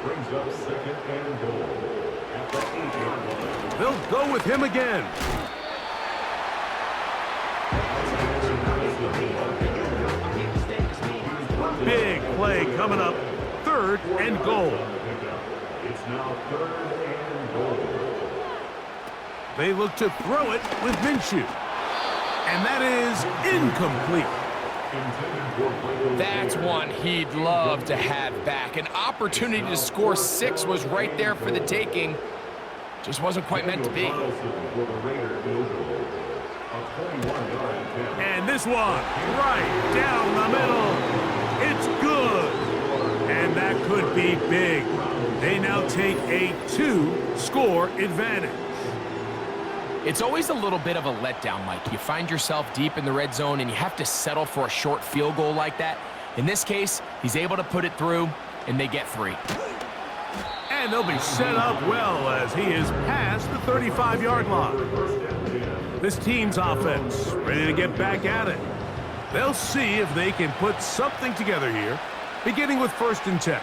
[SPEAKER 4] brings up 2nd and goal at the 8-yard line.
[SPEAKER 2] They'll go with him again. Big play coming coming up. 3rd and goal.
[SPEAKER 4] It's now 3rd and goal.
[SPEAKER 2] They look to throw it with Minshew. And that is incomplete.
[SPEAKER 3] That's one he'd love to have back. An opportunity to score 6 was right there for the taking. Just wasn't quite meant to be.
[SPEAKER 2] And this one, right down the middle. It's good. And that could be big. They now take a 2-score advantage.
[SPEAKER 3] It's always a little bit of a letdown, Mike. You find yourself deep in the red zone and you have to settle for a short field goal like that. In this case, he's able to put it through, and they get 3.
[SPEAKER 2] And they'll be set up well as he is past the 35-yard line. This team's offense ready to get back at it. They'll see if they can put something together here, beginning with 1st and 10.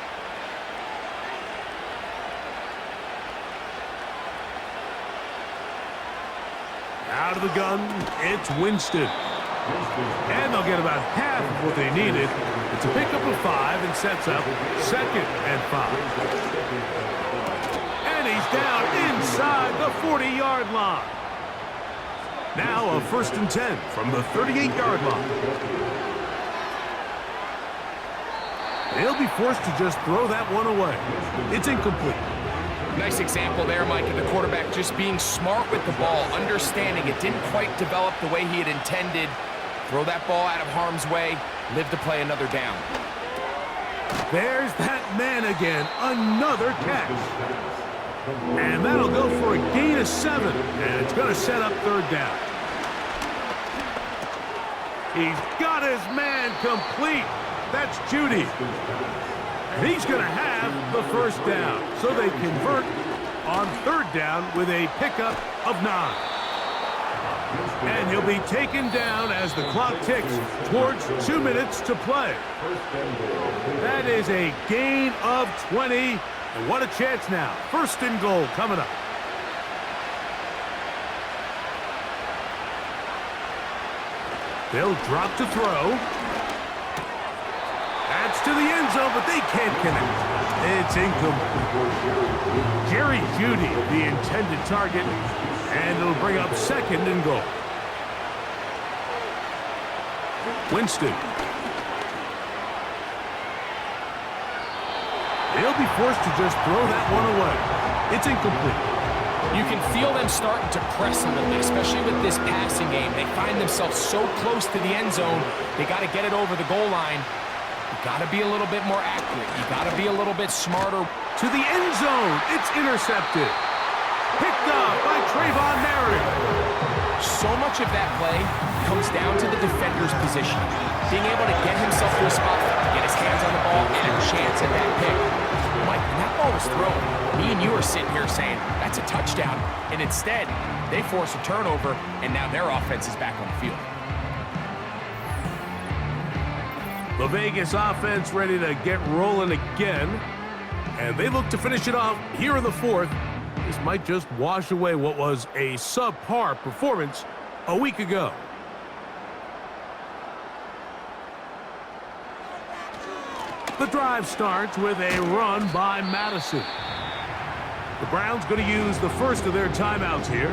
[SPEAKER 2] Out of the gun, it's Winston. And they'll get about half of what they needed. It's a pickup of 5 and sets up 2nd and 5. And he's down inside the 40-yard line. Now a 1st and 10 from the 38-yard line. They'll be forced to just throw that one away. It's incomplete.
[SPEAKER 3] Nice example there, Mike, of the quarterback just being smart with the ball, understanding it didn't quite develop the way he had intended. Throw that ball out of harm's way, live to play another down.
[SPEAKER 2] There's that man again, another catch. And that'll go for a gain of 7, and it's going to set up 3rd down. He's got his man complete. That's Judy. And he's going to have the 1st down. So they convert on 3rd down with a pickup of 9. And he'll be taken down as the clock ticks towards 2 minutes to play. That is a gain of 20. And what a chance now. 1st and goal coming up. They'll drop to throw. That's to the end zone, but they can't connect. It's incomplete. Jerry Jeudy, the intended target, and it'll bring up 2nd and goal. Winston. They'll be forced to just throw that one away. It's incomplete.
[SPEAKER 3] You can feel them starting to press a little bit, especially with this passing game. They find themselves so close to the end zone, they got to get it over the goal line. You got to be a little bit more accurate. You got to be a little bit smarter.
[SPEAKER 2] To the end zone, it's intercepted. Picked up by Trayvon Merritt.
[SPEAKER 3] So much of that play comes down to the defender's position. Being able to get himself to a spot, to get his hands on the ball, and a chance at that pick. Mike, when that ball was thrown, me and you are sitting here saying, that's a touchdown. And instead, they force a turnover, and now their offense is back on the field.
[SPEAKER 2] The Vegas offense ready to get rolling again. And they look to finish it off here in the 4th. This might just wash away what was a subpar performance a week ago. The drive starts with a run by Madison. The Browns going to use the first of their timeouts here,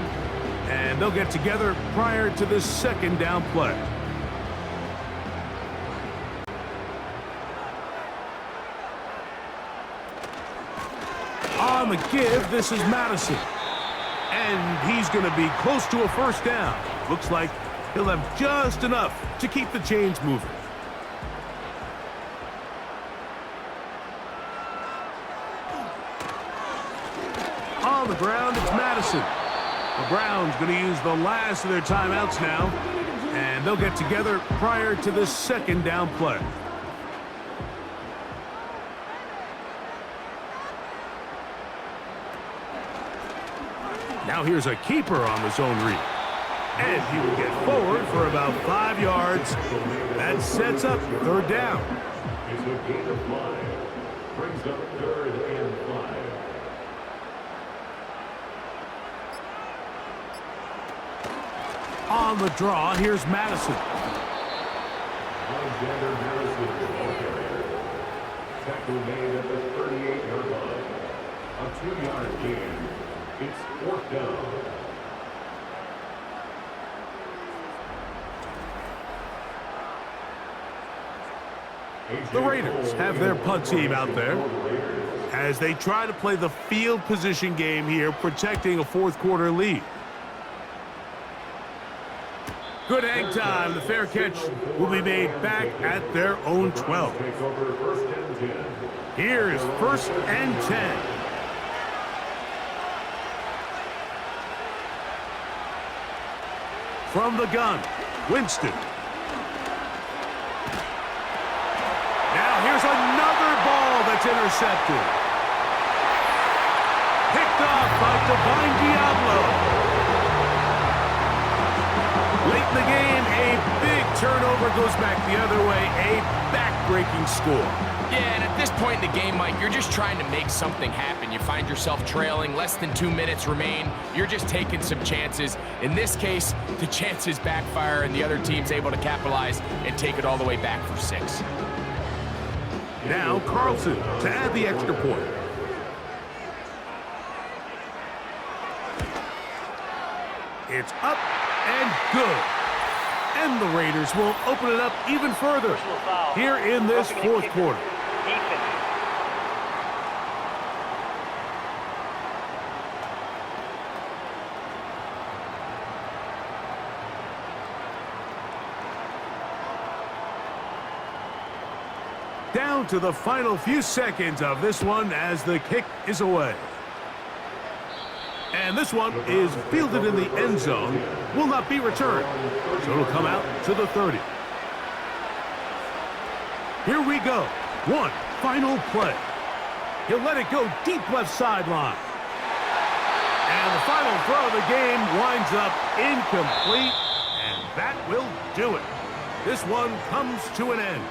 [SPEAKER 2] and they'll get together prior to this 2nd down play. On the give, this is Madison. And he's going to be close to a 1st down. Looks like he'll have just enough to keep the chains moving. On the ground, it's Madison. The Browns going to use the last of their timeouts now, and they'll get together prior to this 2nd down play. Now here's a keeper on the zone read. And he will get forward for about 5 yards. That sets up 3rd down.
[SPEAKER 4] It's a gain of 5. Brings up 3rd and 5.
[SPEAKER 2] On the draw, here's Madison.
[SPEAKER 4] Alexander Harrison, ball carrier. tackle made at the 38-yard line. A 2-yard gain. It's 4th down.
[SPEAKER 2] The Raiders have their punt team out there as they try to play the field position game here, protecting a fourth-quarter lead. Good hang time. The fair catch will be made back at their own 12. Here's 1st and 10. From the gun, Winston. Now here's another ball that's intercepted. Picked off by Divine Diablo. Late in the game, a big turnover goes back the other way, a back-breaking score.
[SPEAKER 3] Yeah, and at this point in the game, Mike, you're just trying to make something happen. You find yourself trailing, less than 2 minutes remain. You're just taking some chances. In this case, the chances backfire, and the other team's able to capitalize and take it all the way back for 6.
[SPEAKER 2] Now Carlson to add the extra point. It's up and good. And the Raiders will open it up even further here in this fourth quarter. Down to the final few seconds of this one as the kick is away. And this one is fielded in the end zone, will not be returned. So it'll come out to the 30. Here we go. One final play. He'll let it go deep left sideline. And the final throw of the game winds up incomplete, and that will do it. This one comes to an end.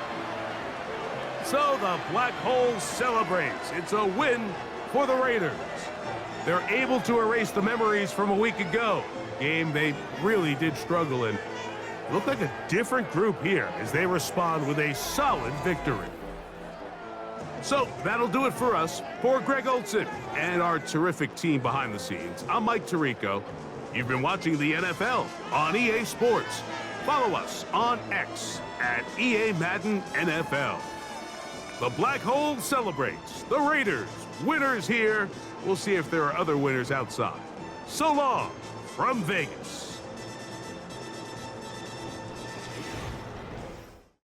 [SPEAKER 2] So the Black Hole celebrates. It's a win for the Raiders. They're able to erase the memories from a week ago. Game they really did struggle in. Look like a different group here as they respond with a solid victory. So that'll do it for us. For Greg Olson and our terrific team behind the scenes, I'm Mike Tirico. You've been watching the NFL on EA Sports. Follow us on X at EA Madden NFL. The Black Hole celebrates. The Raiders, winners here. We'll see if there are other winners outside. So long from Vegas.